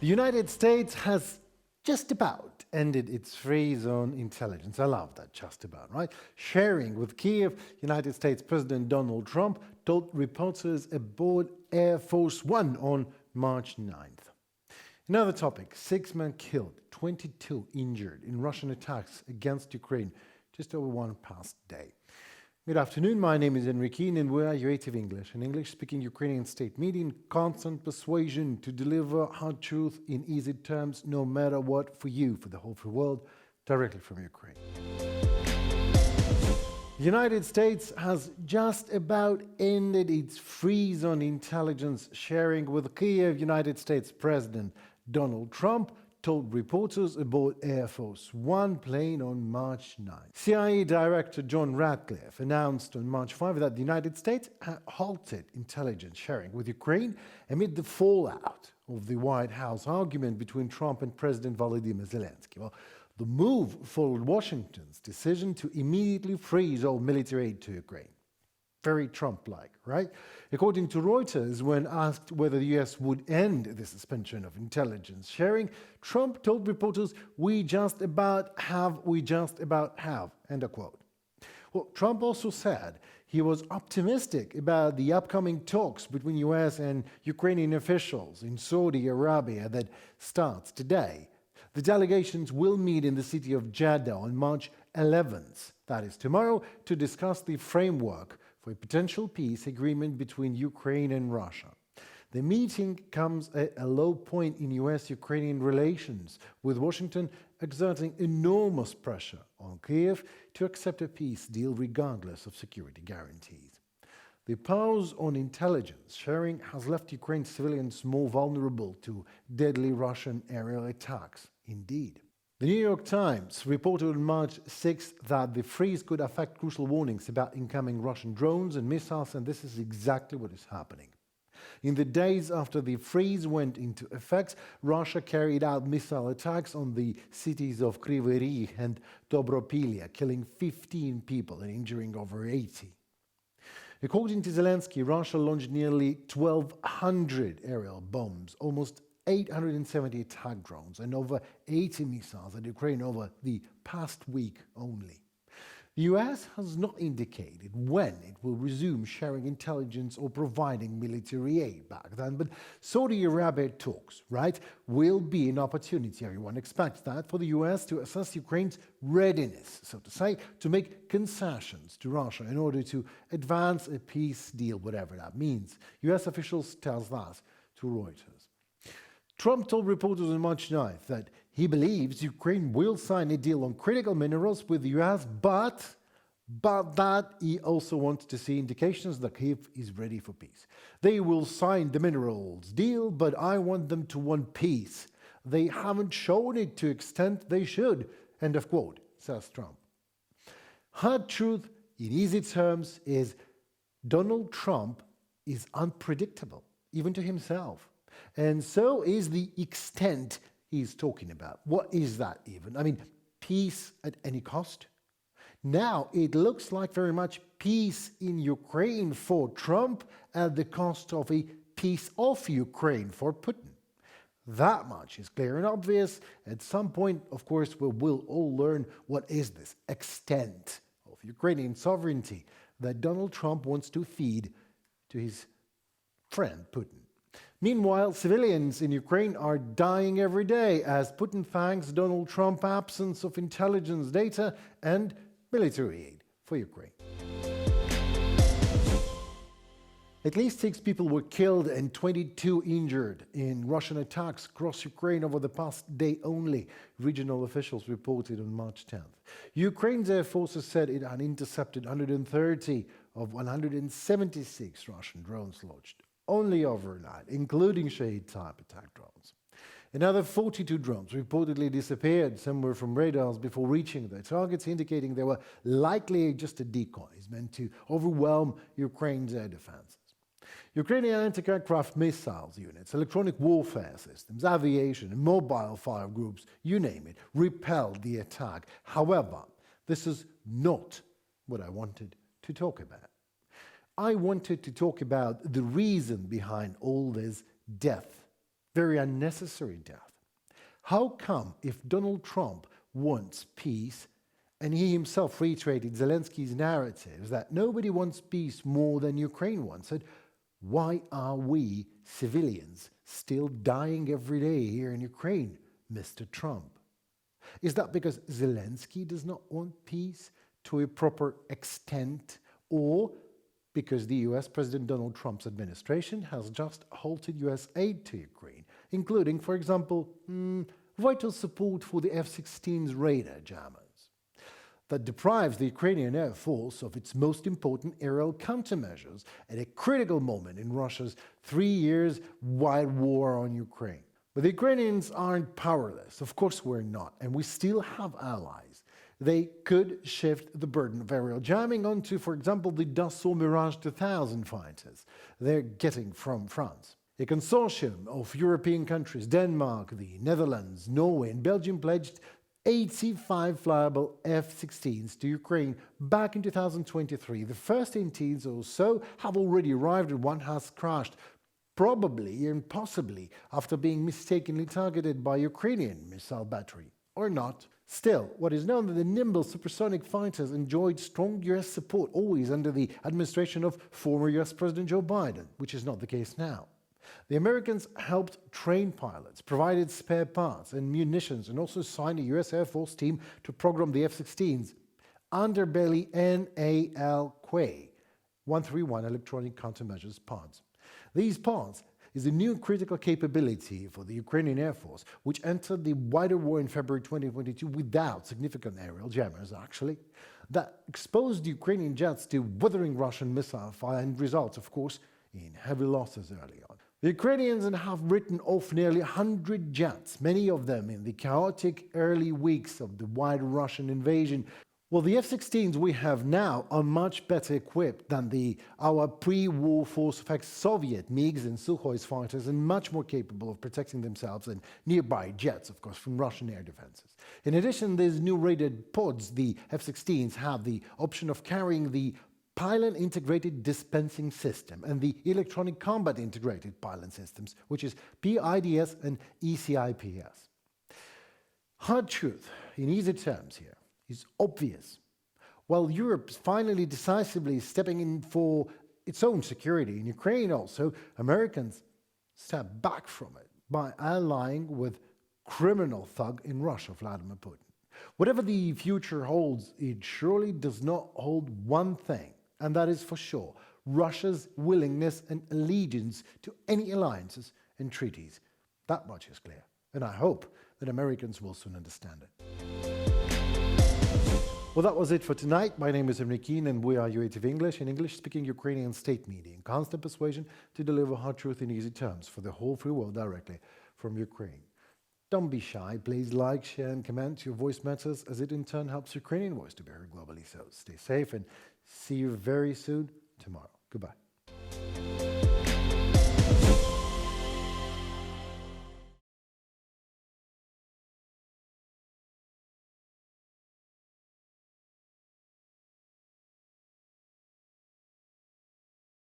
The United States has just about ended its freeze on intelligence. I love that, just about, right? Sharing with Kyiv, United States President Donald Trump told reporters aboard Air Force One on March 9th. Another topic, 6 men killed, 22 injured in Russian attacks against Ukraine just over one past day. Good afternoon, my name is Enrique and we are UATV English, an English-speaking Ukrainian state media in constant persuasion to deliver hard truth in easy terms, no matter what, for you, for the whole free world, directly from Ukraine. The United States has just about ended its freeze on intelligence sharing with Kyiv. United States President Donald Trump told reporters aboard Air Force One plane on March 9th. CIA Director John Ratcliffe announced on March 5 that the United States had halted intelligence sharing with Ukraine amid the fallout of the White House argument between Trump and President Volodymyr Zelensky. Well, the move followed Washington's decision to immediately freeze all military aid to Ukraine. Very Trump-like, right? According to Reuters, when asked whether the US would end the suspension of intelligence sharing, Trump told reporters, we just about have, end of quote. Well, Trump also said he was optimistic about the upcoming talks between US and Ukrainian officials in Saudi Arabia that starts today. The delegations will meet in the city of Jeddah on March 11th, that is tomorrow, to discuss the framework for a potential peace agreement between Ukraine and Russia. The meeting comes at a low point in US-Ukrainian relations, with Washington exerting enormous pressure on Kyiv to accept a peace deal regardless of security guarantees. The pause on intelligence sharing has left Ukraine's civilians more vulnerable to deadly Russian aerial attacks. Indeed. The New York Times reported on March 6 that the freeze could affect crucial warnings about incoming Russian drones and missiles, and this is exactly what is happening. In the days after the freeze went into effect, Russia carried out missile attacks on the cities of Kryvyi Rih and Dobropilya, killing 15 people and injuring over 80. According to Zelensky, Russia launched nearly 1,200 aerial bombs, almost 870 attack drones and over 80 missiles at Ukraine over the past week only. The US has not indicated when it will resume sharing intelligence or providing military aid back then, but Saudi Arabia talks, right, will be an opportunity, everyone expects that, for the US to assess Ukraine's readiness, so to say, to make concessions to Russia in order to advance a peace deal, whatever that means. US officials tell us to Reuters. Trump told reporters on March 9th that he believes Ukraine will sign a deal on critical minerals with the US, but that he also wants to see indications that Kyiv is ready for peace. They will sign the minerals deal, but I want them to want peace. They haven't shown it to the extent they should, end of quote, says Trump. Hard truth, in easy terms, is Donald Trump is unpredictable, even to himself. And so is the extent he's talking about. What is that even? I mean, peace at any cost? Now it looks like very much peace in Ukraine for Trump at the cost of a peace of Ukraine for Putin. That much is clear and obvious. At some point, of course, we will all learn what is this extent of Ukrainian sovereignty that Donald Trump wants to feed to his friend Putin. Meanwhile, civilians in Ukraine are dying every day as Putin thanks Donald Trump's absence of intelligence data and military aid for Ukraine. At least 6 people were killed and 22 injured in Russian attacks across Ukraine over the past day only, regional officials reported on March 10th. Ukraine's air forces said it had intercepted 130 of 176 Russian drones launched only overnight, including Shahid-type attack drones. Another 42 drones reportedly disappeared somewhere from radars before reaching their targets, indicating they were likely just decoys meant to overwhelm Ukraine's air defenses. Ukrainian anti-aircraft missiles units, electronic warfare systems, aviation, and mobile fire groups, you name it, repelled the attack. However, this is not what I wanted to talk about. I wanted to talk about the reason behind all this death very unnecessary death. How come if Donald Trump wants peace, and he himself reiterated Zelensky's narratives that nobody wants peace more than Ukraine wants it, why are we, civilians, still dying every day here in Ukraine, Mr. Trump? Is that because Zelensky does not want peace to a proper extent, or because the US President Donald Trump's administration has just halted US aid to Ukraine, including, for example, vital support for the F-16's radar jammers? That deprives the Ukrainian Air Force of its most important aerial countermeasures at a critical moment in Russia's 3 years wide war on Ukraine. But the Ukrainians aren't powerless. Of course we're not, and we still have allies. They could shift the burden of aerial jamming onto, for example, the Dassault Mirage 2000 fighters they're getting from France. A consortium of European countries, Denmark, the Netherlands, Norway and Belgium, pledged 85 flyable F-16s to Ukraine back in 2023. The first 18 or so have already arrived and one has crashed, probably and possibly after being mistakenly targeted by Ukrainian missile battery. Or not. Still, what is known that the nimble supersonic fighters enjoyed strong US support always under the administration of former US President Joe Biden, which is not the case now. The Americans helped train pilots, provided spare parts and munitions, and also signed a US Air Force team to program the F-16's underbelly NAL Quay 131 electronic countermeasures pods. These pods is a new critical capability for the Ukrainian Air Force, which entered the wider war in February 2022 without significant aerial jammers, actually. That exposed Ukrainian jets to weathering Russian missile fire and results, of course, in heavy losses early on. The Ukrainians have written off nearly 100 jets, many of them in the chaotic early weeks of the wide Russian invasion. Well, the F-16s we have now are much better equipped than our pre-war force of ex-Soviet MiGs and Sukhoi fighters, and much more capable of protecting themselves and nearby jets, of course, from Russian air defenses. In addition, these new rated pods, the F-16s, have the option of carrying the Pylon Integrated Dispensing System and the Electronic Combat Integrated Pylon Systems, which is PIDS and ECIPS. Hard truth, in easy terms here, is obvious. While Europe is finally decisively stepping in for its own security in Ukraine also, Americans step back from it by allying with criminal thug in Russia, Vladimir Putin. Whatever the future holds, it surely does not hold one thing, and that is for sure, Russia's willingness and allegiance to any alliances and treaties. That much is clear, and I hope that Americans will soon understand it. Well, that was it for tonight. My name is Henry Keen, and we are UATV English, an English-speaking Ukrainian state media in constant persuasion to deliver hard truth in easy terms for the whole free world directly from Ukraine. Don't be shy. Please like, share, and comment. Your voice matters, as it in turn helps Ukrainian voice to be heard globally. So stay safe, and see you very soon tomorrow. Goodbye.